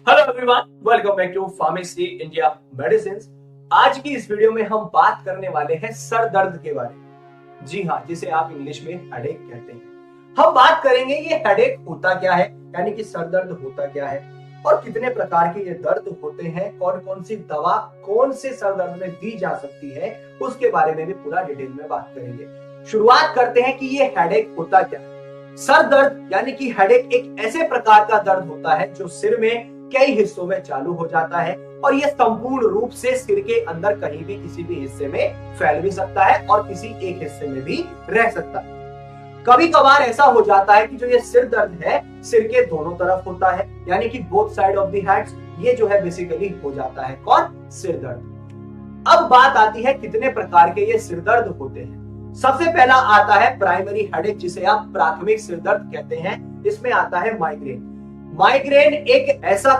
Hello everyone, welcome back to pharmacy India medicine. आज की इस वीडियो में हम बात करने वाले हैं सर दर्द के बारे में। जी हाँ, जिसे आप इंग्लिश में हेडेक कहते हैं। हम बात करेंगे ये हेडेक होता क्या है, यानी कि सर दर्द होता क्या है और कितने प्रकार के ये दर्द होते हैं, कौन कौन सी दवा कौन से सर दर्द में दी जा सकती है, उसके बारे में भी पूरा डिटेल में बात करेंगे। शुरुआत करते हैं कि ये हेडेक होता क्या है। सर दर्द यानी कि हेडेक एक ऐसे प्रकार का दर्द होता है जो सिर में कई हिस्सों में चालू हो जाता है और यह संपूर्ण रूप से सिर के अंदर कहीं भी किसी भी हिस्से में फैल भी सकता है और किसी एक हिस्से में भी रह सकता है। कभी कभार ऐसा हो जाता है कि जो ये सिर दर्द है सिर के दोनों तरफ होता है, यानी कि both side of the head ये जो है बेसिकली हो जाता है कौन, सिर दर्द। अब बात आती है कितने प्रकार के ये सिर दर्द होते हैं। सबसे पहला आता है प्राइमरी हेडेक, जिसे आप प्राथमिक सिर दर्द कहते हैं। इसमें आता है माइग्रेन। माइग्रेन एक ऐसा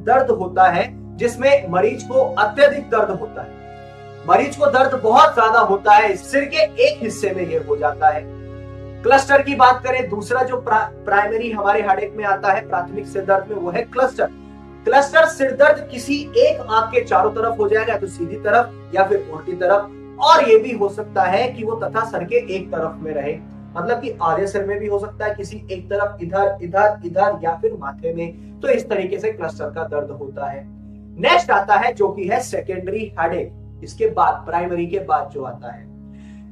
दर्द होता है जिसमें मरीज को अत्यधिक दर्द होता है। मरीज को दर्द बहुत ज्यादा होता है, सिर के एक हिस्से में ये हो जाता है। क्लस्टर की बात करें, दूसरा जो प्राइमरी हमारे हेडेक में आता है प्राथमिक सिर दर्द में, वो है क्लस्टर। क्लस्टर सिर दर्द किसी एक आंख के चारों तरफ हो जाएगा, तो सीधी तरफ या फिर उल्टी तरफ, और ये भी हो सकता है कि वो तथा सर के एक तरफ में रहे, मतलब कि आधे सिर में भी हो सकता है, किसी एक तरफ इधर इधर इधर या फिर माथे में। तो इस तरीके से क्लस्टर का दर्द होता है। नेक्स्ट आता है जो कि है सेकेंडरी हेडेक। इसके बाद प्राइमरी के बाद जो आता है,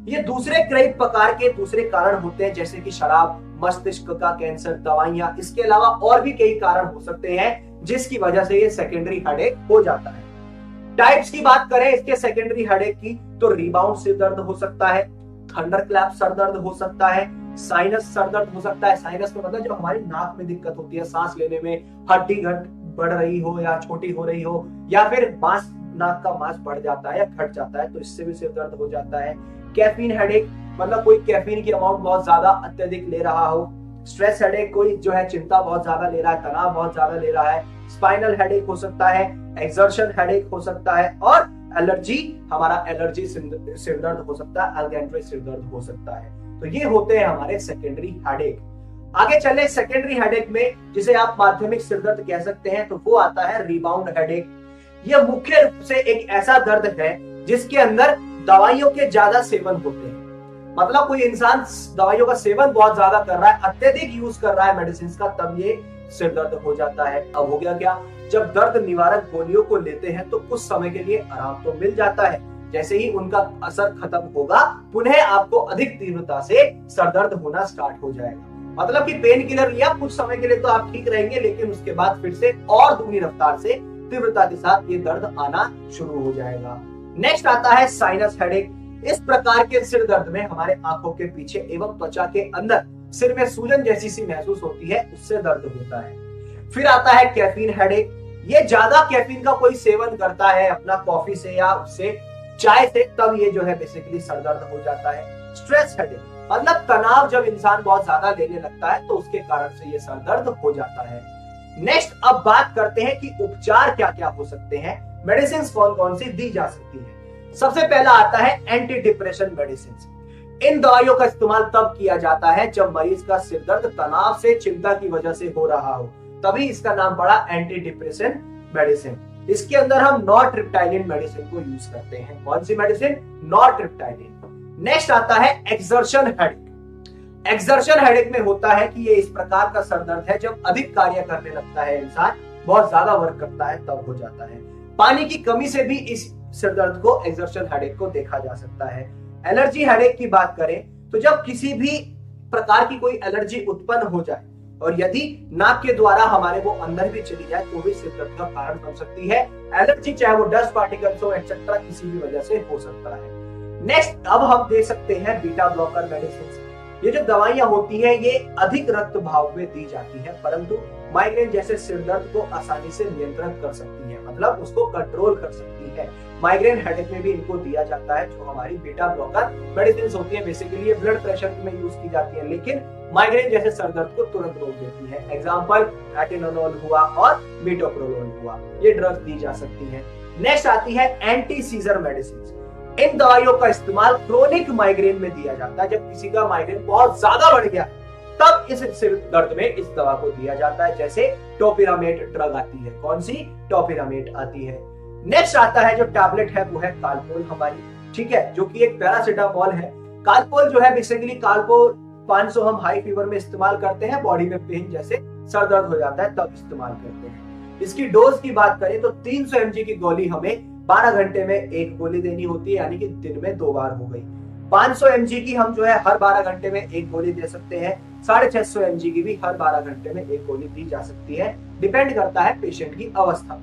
ये दूसरे कई प्रकार के दूसरे कारण होते हैं, जैसे कि शराब, मस्तिष्क का कैंसर, दवाइयां, इसके अलावा और भी कई कारण हो सकते हैं जिसकी वजह से ये सेकेंडरी हेडेक हो जाता है। टाइप्स की बात करें इसके सेकेंडरी हेडेक की, तो रिबाउंड सिर दर्द हो सकता है, थंडरक्लैप सर दर्द हो सकता है, साइनस सर दर्द हो सकता है। साइनस में मतलब जो हमारी नाक में दिक्कत होती है, सांस लेने में हड्डी घट बढ़ रही हो या छोटी हो रही हो, या फिर मांस, नाक का मांस बढ़ जाता है या घट जाता है, तो इससे भी सिर दर्द हो जाता है। कैफीन हेडेक, मतलब कोई कैफीन की अमाउंट बहुत ज्यादा अत्यधिक ले रहा हो। स्ट्रेस हेडेक, कोई जो है चिंता बहुत ज्यादा ले रहा है, तनाव बहुत ज्यादा ले रहा है। स्पाइनल हेडेक हो सकता है, एक्सर्शन हेडेक हो सकता है, और एलर्जी, हमारा एलर्जी सिर दर्द हो सकता है, अल्गेंट्रे सिर दर्द हो सकता है। तो ये होते हैं हमारे सेकेंडरी हेडेक। आगे चले सेकेंडरी हेडेक में, जिसे आप माध्यमिक सिर दर्द कह सकते हैं, तो वो आता है रिबाउंड हेडेक। यह मुख्य रूप से एक ऐसा दर्द है जिसके अंदर दवाइयों के ज्यादा सेवन होते हैं। मतलब कोई इंसान दवाइयों का सेवन बहुत ज्यादा कर रहा है, अत्यधिक यूज कर रहा है मेडिसिन का, तब ये सिर दर्द हो जाता है। अब हो गया क्या, जब दर्द निवारक गोलियों को लेते हैं तो कुछ समय के लिए आराम तो मिल जाता है, जैसे ही उनका असर खत्म होगा पुनः आपको अधिक तीव्रता से सर दर्द होना स्टार्ट हो जाएगा। मतलब कि पेन किलर लिया, कुछ समय के लिए तो आप ठीक रहेंगे, लेकिन उसके बाद फिर से और दुगनी रफ्तार से तीव्रता के साथ ये दर्द आना शुरू हो जाएगा। नेक्स्ट आता है साइनस हेडेक। इस प्रकार के सिर दर्द में हमारे आंखों के पीछे एवं त्वचा के अंदर सिर में सूजन जैसी सी महसूस होती है, उससे दर्द होता है। फिर आता है कैफीन हेडेक। ये ज्यादा कैफीन का कोई सेवन करता है अपना कॉफी से या उससे चाय से, तब ये जो है बेसिकली सर दर्द हो जाता है। स्ट्रेस हेडेक, मतलब तनाव जब इंसान बहुत ज्यादा लेने लगता है तो उसके कारण से ये सर दर्द हो जाता है। नेक्स्ट अब बात करते हैं कि उपचार क्या क्या हो सकते हैं, मेडिसिन कौन कौन सी दी जा सकती है। सबसे पहला आता है एंटी डिप्रेशन मेडिसिन। इन दवाइयों का इस्तेमाल तब किया जाता है जब मरीज का सिर दर्द तनाव से, चिंता की वजह से हो रहा हो, तभी इसका नाम पड़ा एंटी डिप्रेशन मेडिसिन। इसके अंदर हम नॉरट्रिप्टाइलिन मेडिसिन को यूज करते हैं। कौन सी मेडिसिन? नॉरट्रिप्टाइलिन। नेक्स्ट आता है एक्सर्शन हेडेक। एक्सर्शन हेडेक में होता है कि ये इस प्रकार का सर दर्द है जब अधिक कार्य करने लगता है इंसान, बहुत ज्यादा वर्क करता है, तब हो जाता है। पानी की कमी से भी इस सिर दर्द को, एक्सर्शन हेडेक को देखा जा सकता है। एलर्जी हेडेक की बात करें तो जब किसी भी प्रकार की कोई एलर्जी उत्पन्न हो जाए और यदि नाक के द्वारा हमारे वो अंदर भी चली जाए तो भी सिर दर्द का कारण बन सकती है। एलर्जी चाहे वो डस्ट पार्टिकल्स हो एक्सेट्रा, किसी भी वजह से हो सकता है। नेक्स्ट अब हम दे सकते हैं बीटा ब्लॉकर मेडिसिन। ये जो दवाइयां होती हैं ये अधिक रक्त भाव में दी जाती है, परंतु माइग्रेन जैसे सिर दर्द को आसानी से नियंत्रित कर सकती है, मतलब उसको कंट्रोल कर सकती है। माइग्रेन हेडेक में भी इनको दिया जाता है, जो हमारी बीटा ब्लॉकर मेडिसिन होती है। बेसिकली ये ब्लड प्रेशर में यूज की जाती है, लेकिन माइग्रेन जैसे सर दर्द को तुरंत रोक देती है। एग्जाम्पल एटेनोल हुआ और मेटोप्रोलोल हुआ, ये ड्रग्स दी जा सकती है। नेक्स्ट आती है एंटी सीजर मेडिसिन। इन दवाइयों का इस्तेमाल क्रोनिक माइग्रेन में दिया जाता है, जब किसी का माइग्रेन बहुत ज्यादा बढ़ गया तब इस सिर दर्द में इस दवा को दिया जाता है, जैसे टोपिरामेट ड्रग आती है। कौन सी? टोपिरामेट आती है। नेक्स्ट आता है जो टैबलेट है वो है कालपोल हमारी, ठीक है, जो कि एक पैरासिटामोल है। कालपोल जो है बेसिकली कालपोल 500 हम हाई फीवर में इस्तेमाल करते हैं, बॉडी में पेन जैसे सर दर्द हो जाता है तब इस्तेमाल करते हैं। इसकी डोज की बात करें तो 300 mg की गोली हमें 12 घंटे में एक गोली देनी होती है, यानी कि दिन में 2 बार हो गई। 500 mg की हम जो है हर 12 घंटे में एक गोली दे सकते हैं। 650 mg की भी हर 12 घंटे में एक गोली दी जा सकती है, डिपेंड करता है पेशेंट की अवस्था।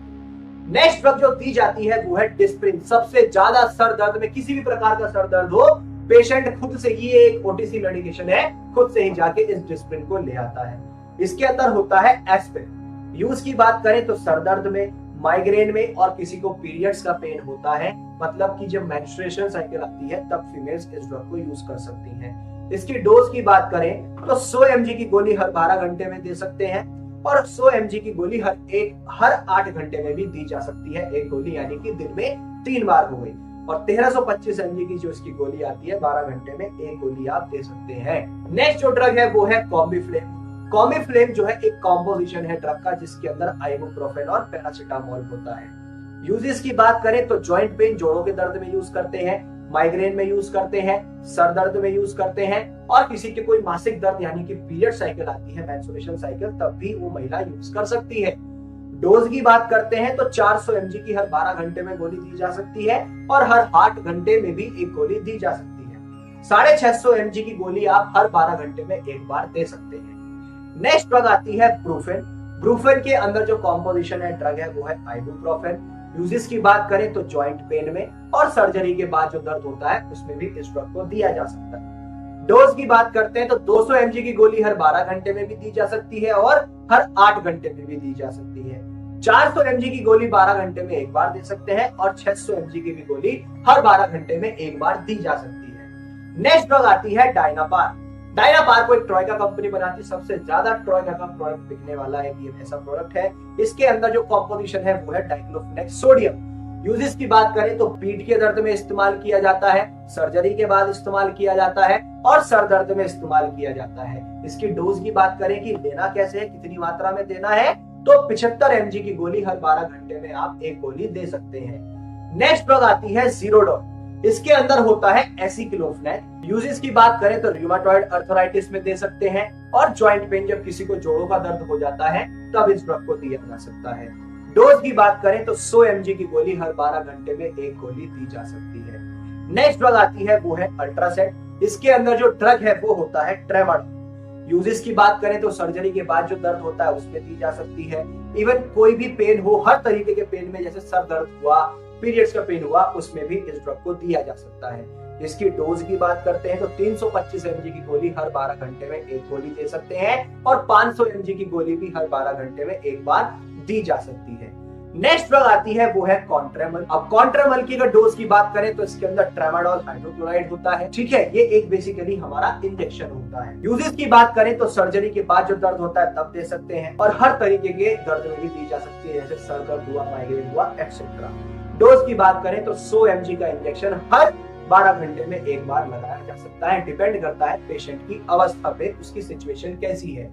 नेक्स्ट ड्रग जो दी जाती है वो है डिस्प्रिन। सबसे ज्यादा सर दर्द में, किसी भी प्रकार का सर दर्द हो, पेशेंट खुद से, ये एक ओटीसी मेडिकेशन है, खुद से ही जाके इस डिस्प्रिन को ले आता है। इसके अंदर होता है एस्पिरिन। यूज की बात करें तो सर दर्द में, माइग्रेन में और किसी को पीरियड्स का पेन होता है, मतलब कि जब मेंस्ट्रुएशन साइकिल आती है तब फीमेल्स इस ड्रग को यूज कर सकती हैं। इसकी डोज की बात करें तो 100 mg की गोली हर 12 घंटे में दे सकते हैं और 100 mg की गोली हर 8 घंटे में भी दी जा सकती है एक गोली, यानी कि दिन में 3 बार हो गई। और 1325 mg की जो इसकी गोली आती है 12 घंटे में एक गोली आप दे सकते हैं। नेक्स्ट जो ड्रग है वो है कॉम्बिफ्लेम। कॉम्बिफ्लेम जो है एक कॉम्पोजिशन है ड्रग का, जिसके अंदर आइबुप्रोफेन और पैरासिटामोल होता है। यूजेस की बात करें तो जॉइंट पेन, जोड़ों के दर्द में यूज करते हैं, माइग्रेन में यूज करते हैं, सर दर्द में यूज करते हैं और किसी के कोई मासिक दर्द यानी कि पीरियड साइकिल आती है, मेंस्ट्रुएशन साइकिल, तब भी वो महिला यूज कर सकती है। डोज की बात करते हैं तो 400 mg की हर 12 घंटे में गोली दी जा सकती है और हर 8 घंटे में भी एक गोली दी जा सकती है। 650 mg की गोली आप हर 12 घंटे में एक बार दे सकते हैं। नेक्स्ट ड्रग आती है ब्रूफेन। ब्रूफेन के अंदर जो कॉम्पोजिशन है ड्रग है वो है आइबुप्रोफेन। यूजेस की बात करें तो जॉइंट पेन में और सर्जरी के बाद जो दर्द होता है उसमें भी इस ड्रग को दिया जा सकता है। डोज की बात करते हैं तो 200 mg की गोली हर 12 घंटे में भी दी जा सकती है और हर 8 घंटे में भी दी जा सकती है। 400 mg की गोली 12 घंटे में एक बार दे सकते हैं और 600 mg की भी गोली हर 12 घंटे में एक बार दी जा सकती है। नेक्स्ट ड्रग आती है डायनापार। डायनापार को एक ट्रोइका कंपनी बनाती है, सबसे ज्यादा ट्रोइका का प्रोडक्ट बिकने वाला है, ये ऐसा प्रोडक्ट है। इसके अंदर जो कॉम्पोजिशन है वो है डाइक्लोफेनेक सोडियम। यूजेस की बात करें तो पीठ के दर्द में इस्तेमाल किया जाता है, सर्जरी के बाद इस्तेमाल किया जाता है और सर दर्द में इस्तेमाल किया जाता है। इसकी डोज की बात करें कि लेना कैसे है, कितनी मात्रा में देना है, तो 75 mg की गोली हर 12 घंटे में आप एक गोली दे सकते हैं। नेक्स्ट ड्रग आती है ज़ीरोडोन। इसके अंदर होता है एसिक्लोफेनेक। यूजेस की बात करें तो रूमेटॉइड अर्थराइटिस में दे सकते हैं और जॉइंट पेन, जब किसी को जोड़ों का दर्द हो जाता है तब इस ड्रग को दिया जा सकता है। डोज की बात करें तो 100 mg की गोली हर 12 घंटे में एक गोली दी जा सकती है। नेक्स्ट ड्रग आती है वो है अल्ट्रासेट। इसके अंदर जो ड्रग है वो होता है ट्रेमाडोल। यूजेस की बात करें तो सर्जरी के बाद जो दर्द होता है उसमें दी जा सकती है। इवन कोई भी पेन हो, हर तरीके के पेन में, जैसे सर दर्द हुआ, पीरियड्स का पेन हुआ, उसमें भी इस ड्रग को दिया जा सकता है। इसकी डोज की बात करते हैं तो 325 mg की गोली हर 12 घंटे में एक गोली दे सकते हैं और 500 mg की गोली भी हर 12 घंटे में एक बार दी जा सकती है। नेक्स्ट ड्रग आती है वो है कॉन्ट्रेमल। अब कॉन्ट्रेमल की अगर डोज की बात करें तो इसके अंदर ट्रेमाडोल हाइड्रोक्लोराइड होता है, ठीक है, ये एक बेसिकली हमारा इंजेक्शन होता है। यूजेस की बात करें तो सर्जरी के बाद जो दर्द होता है तब दे सकते हैं और हर तरीके के दर्द में भी दी जा सकती है, जैसे सर दर्द हुआ, माइग्रेन हुआ, एक्सेट्रा। डोज की बात करें तो 100 mg का इंजेक्शन हर 12 घंटे में एक बार लगाया जा सकता है, डिपेंड करता है पेशेंट की अवस्था पे, उसकी सिचुएशन कैसी है।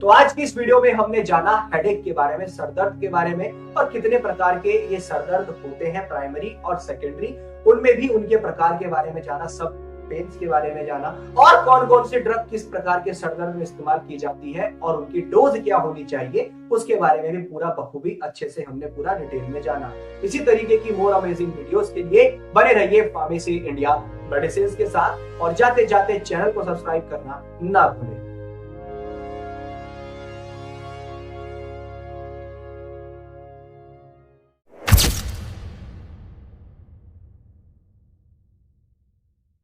तो आज की इस वीडियो में हमने जाना हेडेक के बारे में, सर दर्द के बारे में, और कितने प्रकार के ये सर दर्द होते हैं, प्राइमरी और सेकेंडरी, उनमें भी उनके प्रकार के बारे में जाना, सब पेन्स के बारे में जाना, और कौन कौन सी ड्रग किस प्रकार के सर दर्द में इस्तेमाल की जाती है और उनकी डोज क्या होनी चाहिए उसके बारे में भी पूरा बखूबी अच्छे से हमने पूरा डिटेल में जाना। इसी तरीके की मोर अमेजिंग वीडियोस के लिए बने रहिए फार्मेसी इंडिया मेडिसिन के साथ और जाते जाते चैनल को सब्सक्राइब करना ना भूलें।